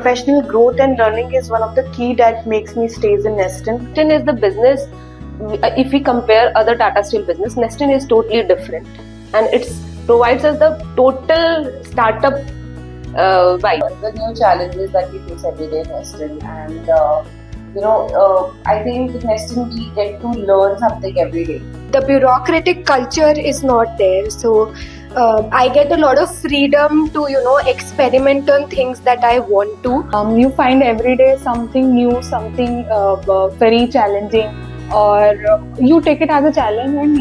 professional growth and learning is one of the key that makes me stays in Nestin. Nestin is the business, if we compare other Tata Steel business, Nestin is totally different, and it provides us the total startup vibe. The new challenges that we face every day in Nestin, and I think with Nestin we get to learn something every day. The bureaucratic culture is not there, so I get a lot of freedom to experiment on things that I want to. You find every day something new, something very challenging, or you take it as a challenge and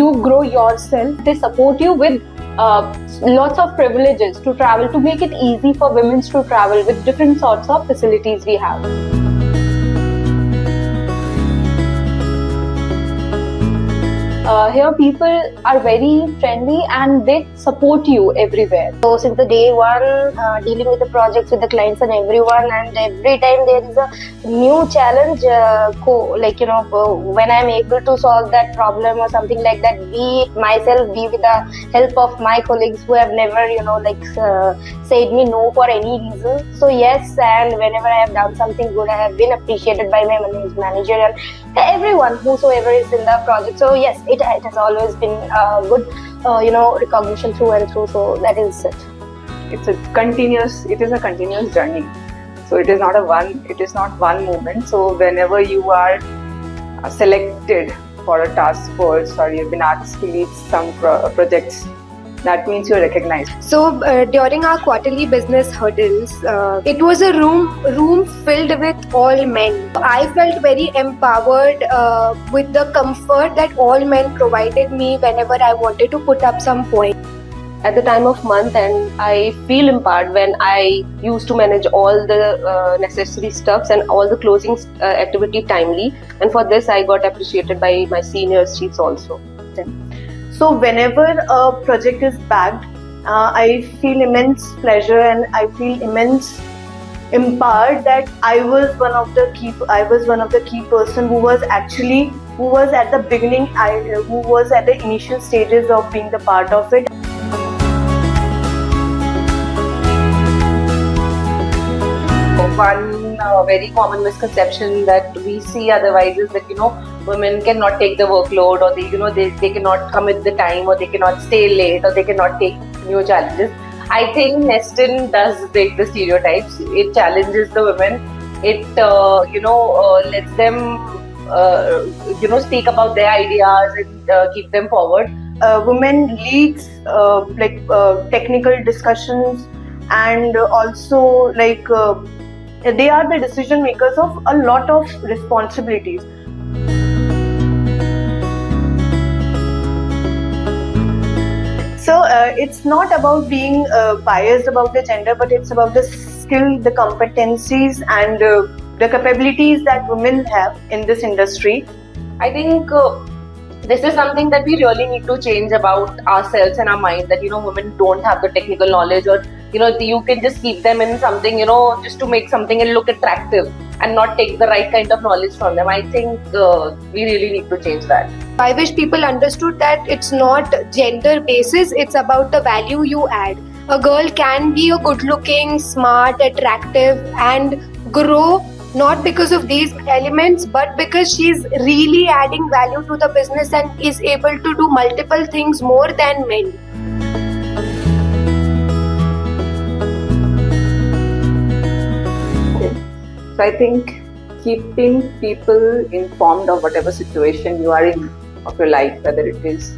you grow yourself. They support you with lots of privileges to travel, to make it easy for women to travel with different sorts of facilities we have. Here people are very friendly and they support you everywhere. So since the day one, dealing with the projects, with the clients and everyone, and every time there is a new challenge, when I'm able to solve that problem or something like that, be with the help of my colleagues who have never, said me no for any reason. So yes, and whenever I have done something good, I have been appreciated by my manager and everyone, whosoever is in the project. So yes, it has always been good, recognition through and through. So that is it. It is a continuous journey. So it is not one moment. So whenever you are selected for a task force or you've been asked to lead some projects, that means you're recognized. So during our quarterly business hurdles, it was a room filled with all men. I felt very empowered with the comfort that all men provided me whenever I wanted to put up some point. At the time of month end, I feel empowered when I used to manage all the necessary stuffs and all the closing activity timely, and for this I got appreciated by my senior chiefs also. So whenever a project is bagged, I feel immense pleasure and I feel immense empowered that I was one of the key person who was at the beginning, who was at the initial stages of being the part of it. One very common misconception that we see otherwise is that women cannot take the workload, or they cannot come at the time, or they cannot stay late, or they cannot take new challenges. I think Nestin does break the stereotypes. It challenges the women. It lets them speak about their ideas and keep them forward. Women leads technical discussions, and also they are the decision makers of a lot of responsibilities. So it's not about being biased about the gender, but it's about the skill, the competencies and the capabilities that women have in this industry. I think this is something that we really need to change about ourselves and our mind, that women don't have the technical knowledge, or you can just keep them in something just to make something and look attractive and not take the right kind of knowledge from them. I think we really need to change that. I wish people understood that it's not gender basis, it's about the value you add. A girl can be a good looking, smart, attractive and grow not because of these elements, but because she's really adding value to the business and is able to do multiple things more than men. So I think keeping people informed of whatever situation you are in of your life, whether it is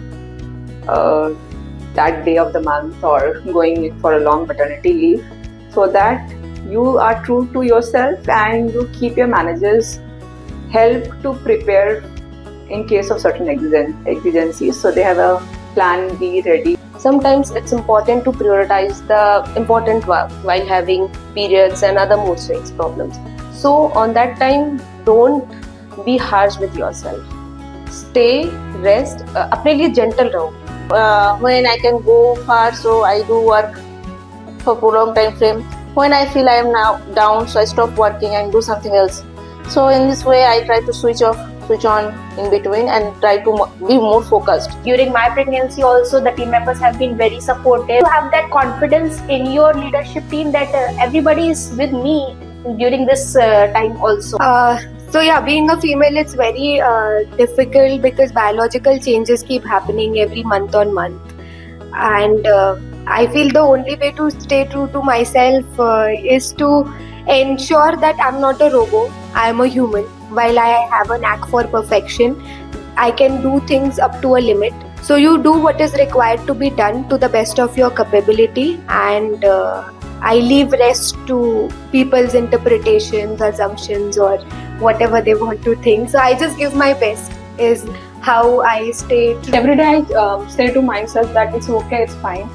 that day of the month or going for a long maternity leave, so that you are true to yourself and you keep your managers help to prepare in case of certain exigencies, so they have a plan B ready. Sometimes it's important to prioritize the important work while having periods and other mood swings problems. So on that time, don't be harsh with yourself. Stay, rest, अपने लिए gentle रहो. When I can go far, so I do work for prolonged time frame. When I feel I am now down, so I stop working and do something else. So in this way, I try to switch off switch on in between and try to be more focused. During my pregnancy also, the team members have been very supportive. You have that confidence in your leadership team that everybody is with me during this time also. So yeah, being a female, it's very difficult because biological changes keep happening every month on month, and I feel the only way to stay true to myself is to ensure that I'm not a robot. I am a human. While I have a knack for perfection, I can do things up to a limit. So you do what is required to be done to the best of your capability, and I leave rest to people's interpretations, assumptions, or whatever they want to think. So I just give my best is how I stay true. Every day I say to myself that it's okay, it's fine.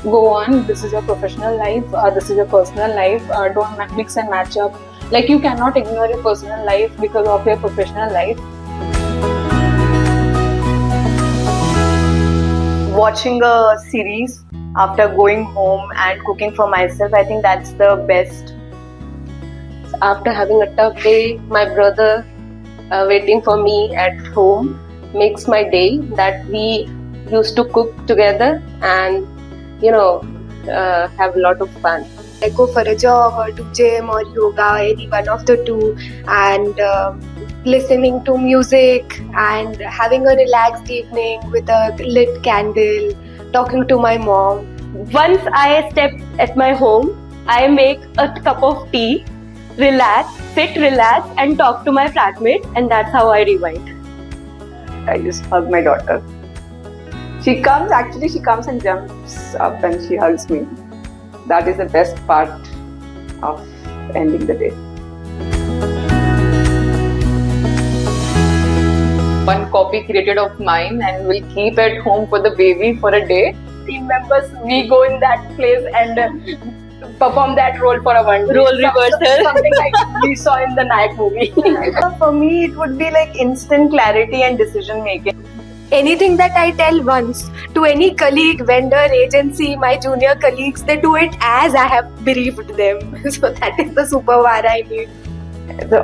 Go on, this is your professional life, this is your personal life, don't mix and match up. Like, you cannot ignore your personal life because of your professional life. Watching a series after going home and cooking for myself, I think that's the best. After having a tough day, my brother waiting for me at home makes my day. That we used to cook together and have a lot of fun. I go for a jog or to gym or yoga, any one of the two, and listening to music and having a relaxed evening with a lit candle, talking to my mom. Once I step at my home, I make a cup of tea, sit, relax, and talk to my flatmates, and that's how I rewind. I just hug my daughter. She comes and jumps up and she hugs me. That is the best part of ending the day. One copy created of mine and we'll keep at home for the baby for a day. Team members, we go in that place and perform that role for a one day. Role reversal. Something like we saw in the Nayak movie. For me, it would be like instant clarity and decision making. Anything that I tell once to any colleague, vendor, agency, my junior colleagues, they do it as I have briefed them. So that is the superpower I need.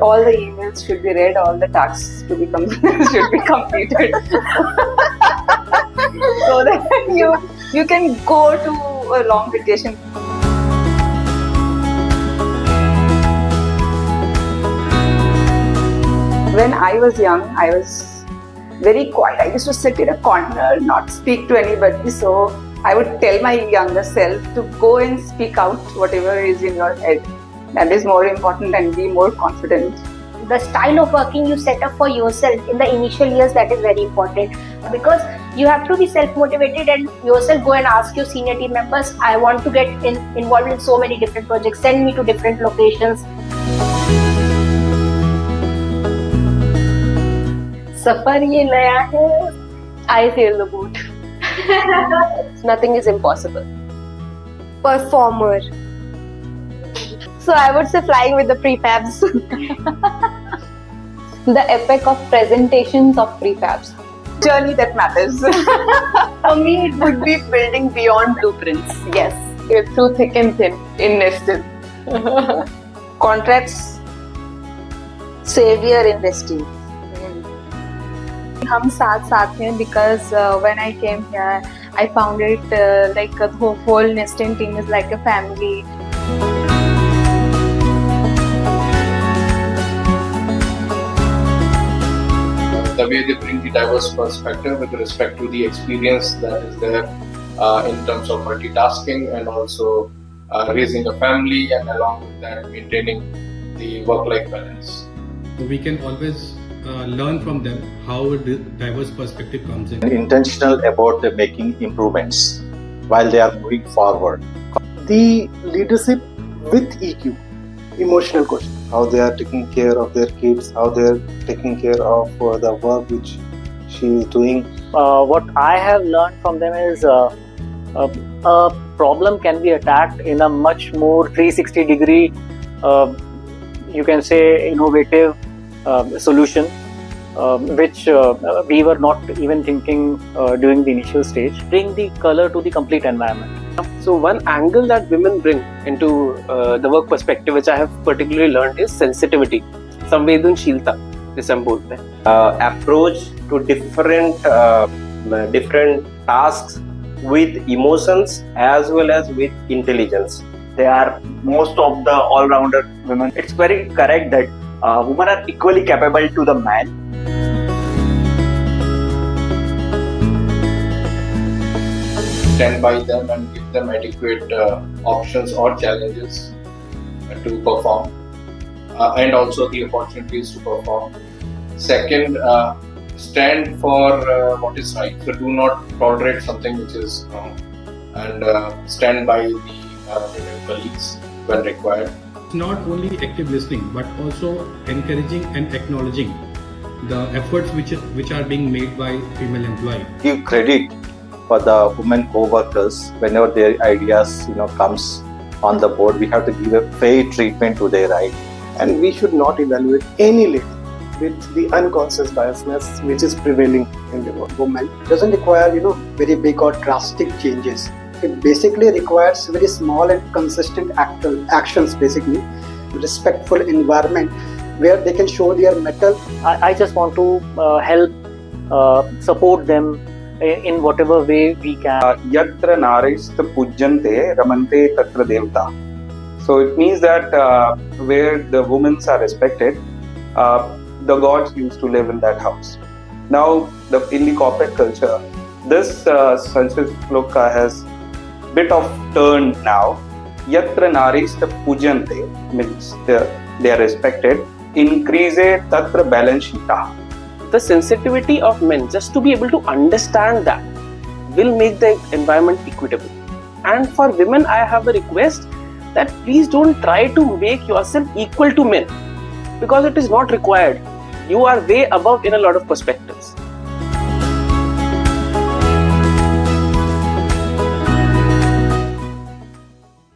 All the emails should be read, all the tasks to be should be completed. So that you can go to a long vacation. When I was young, I was very quiet. I used to sit in a corner, not speak to anybody. So I would tell my younger self to go and speak out whatever is in your head. That is more important, and be more confident. The style of working you set up for yourself in the initial years, that is very important, because you have to be self-motivated and yourself go and ask your senior team members, I want to get involved in so many different projects, send me to different locations. सफर ये नया है, I sail the boat. Nothing is impossible. Performer. So I would say flying with the prefabs. The epic of presentations of prefabs. Journey that matters. For me, it would be building beyond blueprints. Yes. It's through thick and thin, in nested. Contracts, savior in resting. हम साथ हैं because when I came here, I found it like the whole nesting team is like a family. The way they bring the diverse perspective with respect to the experience that is there in terms of multitasking and also raising a family, and along with that maintaining the work-life balance. We can always learn from them how a diverse perspective comes in. Intentional about making improvements while they are moving forward. The leadership with EQ, emotional question, how they are taking care of their kids, how they are taking care of the work which she is doing. What I have learned from them is a problem can be attacked in a much more 360 degree, you can say innovative solution, which we were not even thinking during the initial stage. Bring the color to the complete environment. So one angle that women bring into the work perspective, which I have particularly learned, is sensitivity, संवेदनशीलता. जैसे हम बोलते हैं. Approach to different tasks with emotions as well as with intelligence. They are most of the all-rounder women. It's very correct that women are equally capable to the man. Stand by them and give them adequate options or challenges to perform, and also the opportunities to perform. Second, stand for what is right. So do not tolerate something which is wrong, and stand by the colleagues when required. It's not only active listening but also encouraging and acknowledging the efforts which are being made by female employee. Give credit for the women co-workers whenever their ideas comes on the board. We have to give a fair treatment to their right, and we should not evaluate any lady with the unconscious biasness which is prevailing in the world. Women doesn't require very big or drastic changes. It basically requires very small and consistent actions, basically respectful environment where they can show their mettle. I just want to help support them in whatever way we can. Yatra narishta pujyante ramante tatra devta. So it means that where the women are respected, the gods used to live in that house. Now, in the corporate culture, this Sanskrit shloka has bit of turn now. Yatra narishta pujyante means they are respected. Increase tatra balanshita. The sensitivity of men, just to be able to understand that, will make the environment equitable. And for women, I have a request that please don't try to make yourself equal to men, because it is not required. You are way above in a lot of perspectives.